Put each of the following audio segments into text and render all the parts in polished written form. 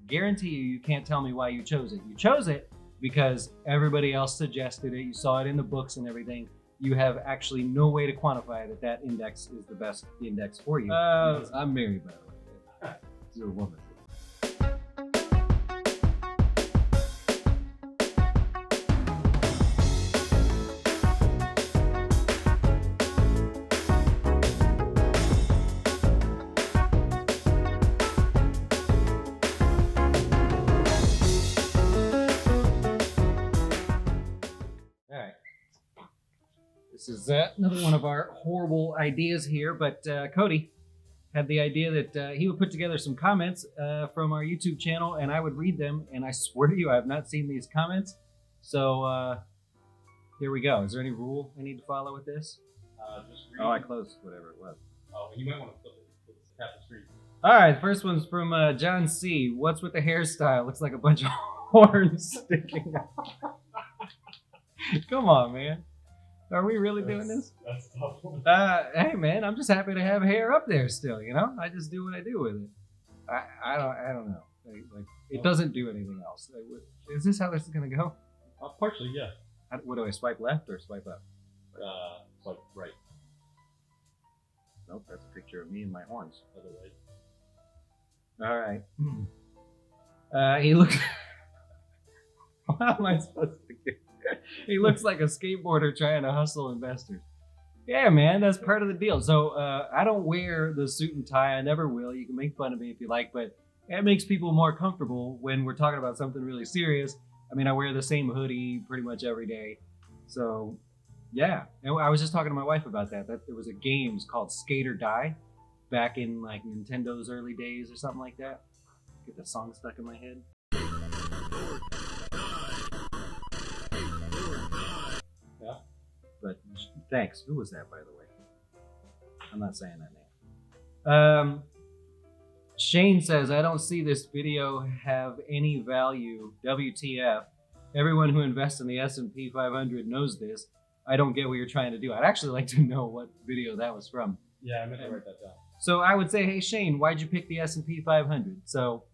Guarantee you can't tell me why you chose it. You chose it because everybody else suggested it. You saw it in the books and everything. You have actually no way to quantify that index is the best index for you. I'm married, by the way. You're a woman. This is another one of our horrible ideas here, but Cody had the idea that he would put together some comments from our YouTube channel, and I would read them, and I swear to you, I have not seen these comments. So here we go. Is there any rule I need to follow with this? Just read. Oh, I closed whatever it was. Oh, you might want to flip it. Tap the screen. All right, the first one's from John C. What's with the hairstyle? Looks like a bunch of horns sticking out. Come on, man. Are we really doing this? That's a tough one. Hey man, I'm just happy to have hair up there still. You know, I just do what I do with it. I don't know. Like it doesn't do anything else. Is this how this is gonna go? Partially, yeah. What do I swipe left or swipe up? Swipe right. Nope, that's a picture of me and my horns. Other way. All right. He looks. How am I supposed to get? He looks like a skateboarder trying to hustle investors. Yeah, man, that's part of the deal. So I don't wear the suit and tie. I never will. You can make fun of me if you like, but it makes people more comfortable when we're talking about something really serious. I mean, I wear the same hoodie pretty much every day. So, yeah. And I was just talking to my wife about that. There was a game called Skate or Die back in like Nintendo's early days or something like that. Get the song stuck in my head. But thanks. Who was that, by the way? I'm not saying that name. Shane says, I don't see this video have any value. WTF. Everyone who invests in the S&P 500 knows this. I don't get what you're trying to do. I'd actually like to know what video that was from. Yeah, I meant to write that down. So I would say, hey, Shane, why'd you pick the S&P 500? So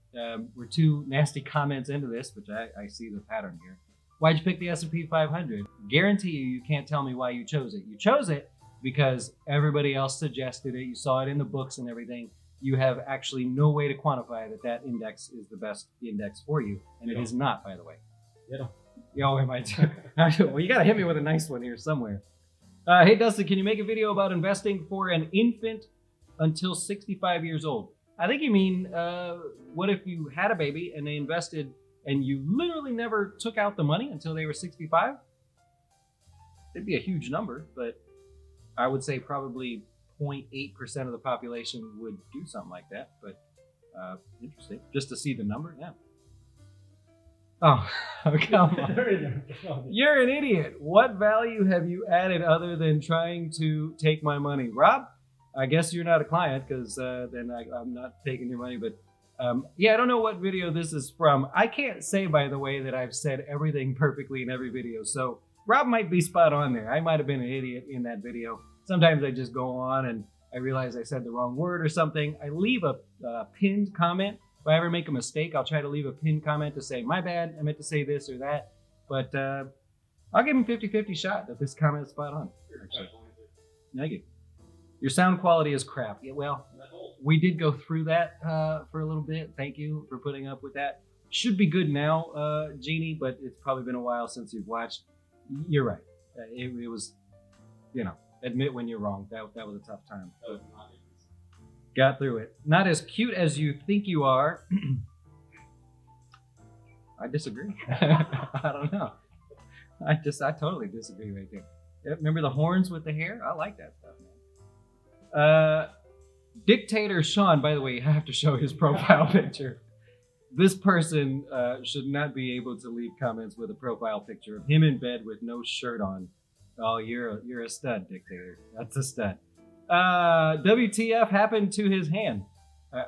we're two nasty comments into this, which I see the pattern here. Why'd you pick the S&P 500? Guarantee you can't tell me why you chose it. You chose it because everybody else suggested it. You saw it in the books and everything. You have actually no way to quantify that index is the best index for you. And it is not, by the way. Oh, am I? Well, you got to hit me with a nice one here somewhere. Hey, Dustin, can you make a video about investing for an infant until 65 years old? I think you mean, what if you had a baby and they invested and you literally never took out the money until they were 65? It'd be a huge number, but I would say probably 0.8% of the population would do something like that. But interesting, just to see the number, yeah. Oh, come on. You're an idiot. What value have you added other than trying to take my money? Rob, I guess you're not a client because then I'm not taking your money, but yeah, I don't know what video this is from. I can't say, by the way, that I've said everything perfectly in every video. So Rob might be spot on there. I might have been an idiot in that video. Sometimes I just go on and I realize I said the wrong word or something. I leave a pinned comment. If I ever make a mistake, I'll try to leave a pinned comment to say, my bad, I meant to say this or that. But I'll give him 50-50 shot that this comment is spot on. Thank you. Your sound quality is crap. Yeah, well, we did go through that for a little bit. Thank you for putting up with that. Should be good now, Jeannie, but it's probably been a while since you've watched. You're right. It was, admit when you're wrong. That was a tough time. But got through it. Not as cute as you think you are. I disagree. I don't know. I totally disagree right there. Remember the horns with the hair? I like that stuff, man. Dictator Sean, by the way, you have to show his profile picture. This person should not be able to leave comments with a profile picture of him in bed with no shirt on. Oh, you're a stud, Dictator. That's a stud. WTF happened to his hand?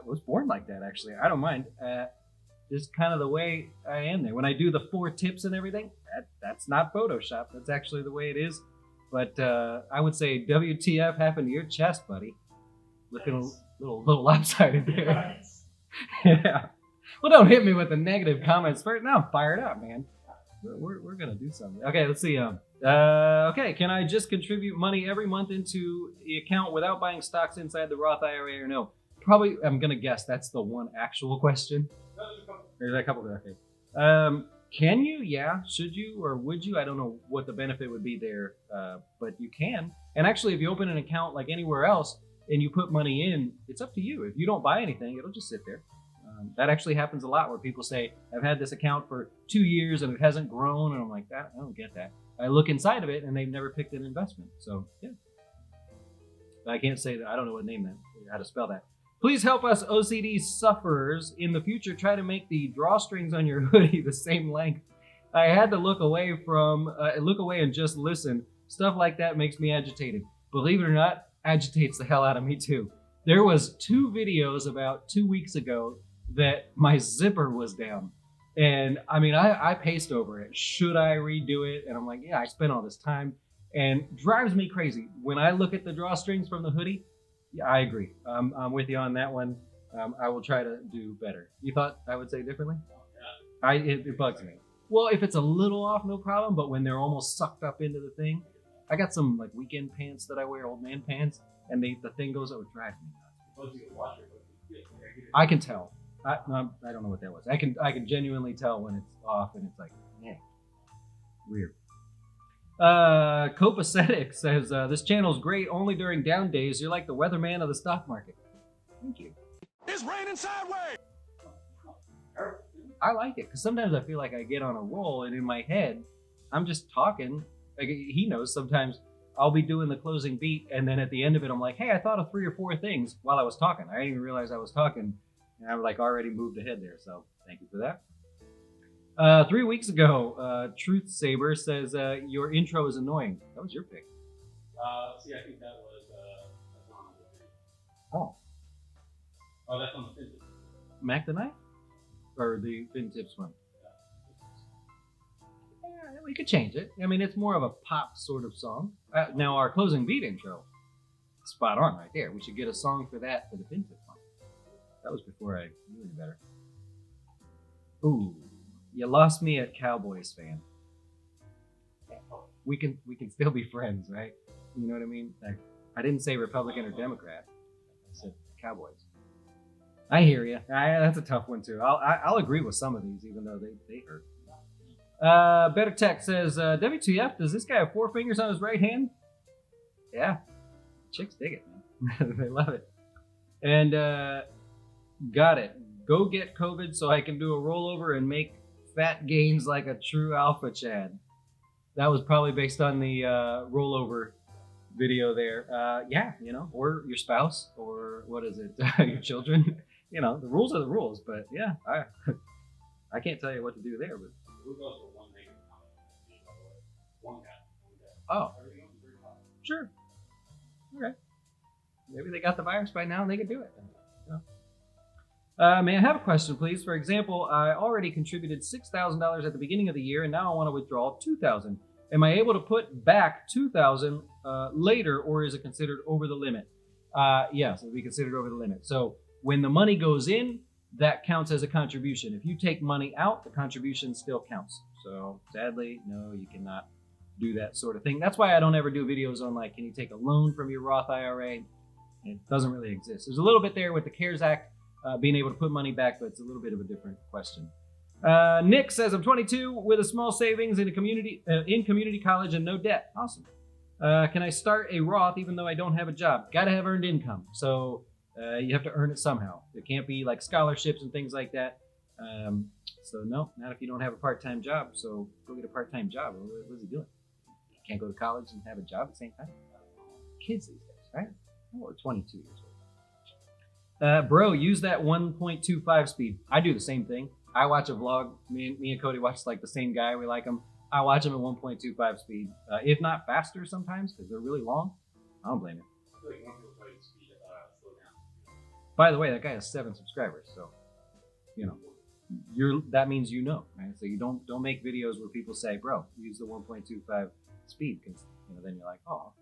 Was born like that, actually. I don't mind. Just kind of the way I am there. When I do the 4 tips and everything, that's not Photoshop. That's actually the way it is. But I would say WTF happened to your chest, buddy. Looking a little lopsided there. Yeah. Well, don't hit me with the negative comments first. Now I'm fired up, man. We're gonna do something. Okay, let's see. Okay, can I just contribute money every month into the account without buying stocks inside the Roth IRA or no? Probably. I'm gonna guess that's the one actual question. There's a couple there. Okay. Can you? Yeah. Should you or would you? I don't know what the benefit would be there, but you can. And actually, if you open an account like anywhere else and you put money in, it's up to you. If you don't buy anything, it'll just sit there. That actually happens a lot where people say, I've had this account for 2 years and it hasn't grown. And I'm like, I don't get that. I look inside of it and they've never picked an investment. So, yeah. I can't say that. I don't know what name that, how to spell that. Please help us OCD sufferers in the future try to make the drawstrings on your hoodie the same length. I had to look away and just listen. Stuff like that makes me agitated. Believe it or not, agitates the hell out of me too. There was 2 videos about 2 weeks ago that my zipper was down. And I mean, I paced over it. Should I redo it? And I'm like, yeah, I spent all this time. And drives me crazy. When I look at the drawstrings from the hoodie, yeah, I agree. I'm with you on that one. I will try to do better. You thought I would say differently? It bugs me. Well, if it's a little off, no problem. But when they're almost sucked up into the thing, I got some like weekend pants that I wear, old man pants, and the thing goes up, it drives me nuts. I can tell. I don't know what that was. I can genuinely tell when it's off, and it's like, yeah, weird. Copacetic says, this channel's great only during down days. You're like the weatherman of the stock market. Thank you. It's raining sideways. I like it because sometimes I feel like I get on a roll, and in my head, I'm just talking. Like, he knows sometimes I'll be doing the closing beat, and then at the end of it, I'm like, hey, I thought of 3 or 4 things while I was talking. I didn't even realize I was talking, and I'm like already moved ahead there. So thank you for that. 3 weeks ago, Truth Saber says your intro is annoying. That was your pick. See, I think that was that's on the Oh. Oh, that's on the Fintech. Mac the Knife? Or the Fin Tips one? Yeah, we could change it. I mean, it's more of a pop sort of song. Now, our closing beat intro, spot on right there. We should get a song for that for the Fin Tips one. That was before I knew any better. Ooh, you lost me at Cowboys fan. We can still be friends, right? You know what I mean? I didn't say Republican or Democrat. I said Cowboys. I hear you. That's a tough one too. I'll agree with some of these, even though they hurt. Better Tech says, WTF? Does this guy have 4 fingers on his right hand? Yeah, chicks dig it, man. They love it. And got it. Go get COVID so I can do a rollover and make fat gains like a true alpha Chad. That was probably based on the rollover video there. Yeah, you know, or your spouse, or what is it, your children. You know, the rules are the rules, but yeah, I can't tell you what to do there. But Who goes for one negative comment? One guy. oh, Everything else is very positive. sure, okay. Maybe they got the virus by now and they can do it. May I have a question, please? For example, I already contributed $6,000 at the beginning of the year, and now I want to withdraw $2,000. Am I able to put back $2,000 later, or is it considered over the limit? Yes, it'll be considered over the limit. So when the money goes in, that counts as a contribution. If you take money out, the contribution still counts. So sadly, no, you cannot do that sort of thing. That's why I don't ever do videos on like, can you take a loan from your Roth IRA? It doesn't really exist. There's a little bit there with the CARES Act, being able to put money back, but it's a little bit of a different question. Nick says, I'm 22 with a small savings in community college and no debt. Awesome. Can I start a Roth even though I don't have a job? Got to have earned income. So you have to earn it somehow. It can't be like scholarships and things like that. So no, not if you don't have a part-time job. So go get a part-time job. What is he doing? You can't go to college and have a job at the same time. Kids these days, right? Or 22 years old. Bro, use that 1.25 speed. I do the same thing. I watch a vlog. Me and Cody watch like the same guy. We like him. I watch them at 1.25 speed, if not faster sometimes because they're really long. I don't blame you. I feel like more people try to speed slow down. By the way, that guy has 7 subscribers, so you know, that means you know, right? So you don't make videos where people say, "Bro, use the 1.25 speed," because then you're like, "Oh,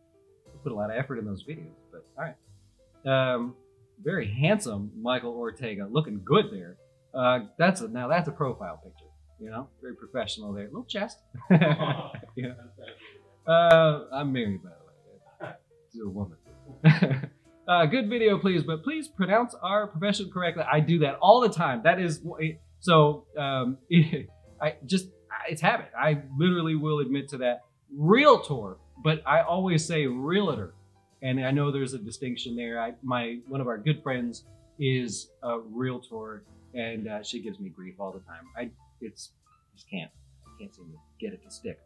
I put a lot of effort in those videos." But all right, very handsome Michael Ortega, looking good there. That's a profile picture. You know, very professional there. Little chest. Yeah. I'm married, by the way, to a woman. Good video, please, but please pronounce our profession correctly. I do that all the time. That is so. It's habit. I literally will admit to that. Realtor, but I always say realtor, and I know there's a distinction there. One of our good friends is a realtor, and she gives me grief all the time. I can't seem to get it to stick.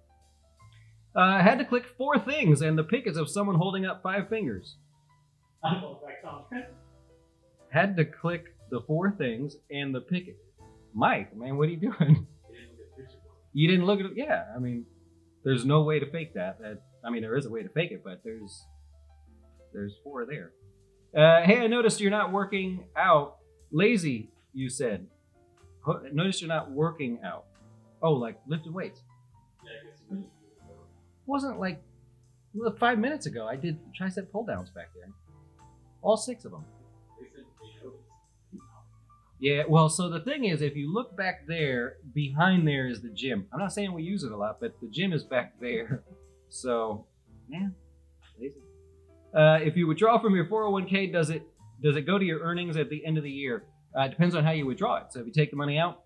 I had to click 4 things, and the pic is of someone holding up 5 fingers. I don't know if I comment. Had to click the 4 things, and the pic. Mike, man, what are you doing? You didn't look at it. Yeah, I mean, there's no way to fake that. I mean, there is a way to fake it, but there's 4 there. Hey, I noticed you're not working out. Lazy, you said. Notice you're not working out. Oh, like lifting weights. Yeah, I guess you Wasn't like 5 minutes ago. I did tricep pull downs back there. All 6 of them. They said they noticed. Yeah, well, so the thing is, if you look back there, behind there is the gym. I'm not saying we use it a lot, but the gym is back there. So, yeah, lazy. If you withdraw from your 401k, does it go to your earnings at the end of the year? It depends on how you withdraw it. So if you take the money out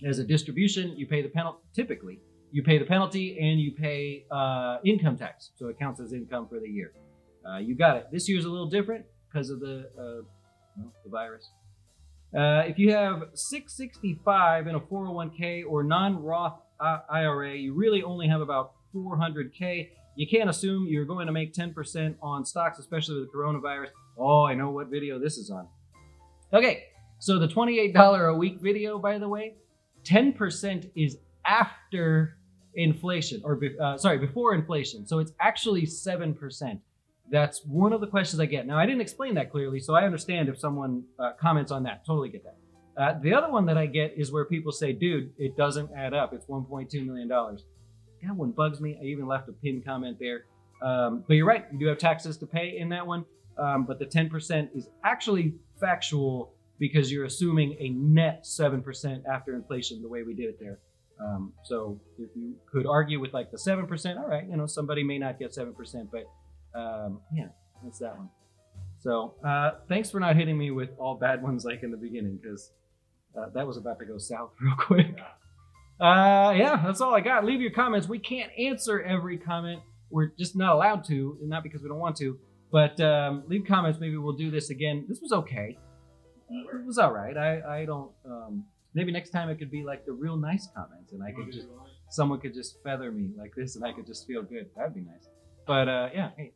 as a distribution, you pay the penalty. Typically, you pay the penalty and you pay income tax. So it counts as income for the year. You got it. This year's a little different because of the virus. If you have $665 in a 401k or non-Roth IRA, you really only have about $400k. You can't assume you're going to make 10% on stocks, especially with the coronavirus. Oh, I know what video this is on. Okay, so the $28 a week video, by the way, 10% is after inflation, or before inflation. So it's actually 7%. That's one of the questions I get. Now, I didn't explain that clearly, so I understand if someone comments on that. Totally get that. The other one that I get is where people say, dude, it doesn't add up. It's $1.2 million. That one bugs me. I even left a pinned comment there. But you're right. You do have taxes to pay in that one. But the 10% is actually factual because you're assuming a net 7% after inflation, the way we did it there. So if you could argue with like the 7%, all right, somebody may not get 7%, but yeah, that's that one. So thanks for not hitting me with all bad ones like in the beginning, because that was about to go south real quick. Yeah, that's all I got. Leave your comments. We can't answer every comment. We're just not allowed to, not because we don't want to, but leave comments. Maybe we'll do this again. This was okay. It was all right. I don't, maybe next time it could be like the real nice comments, and someone could just feather me like this and I could just feel good. That'd be nice. But yeah, hey,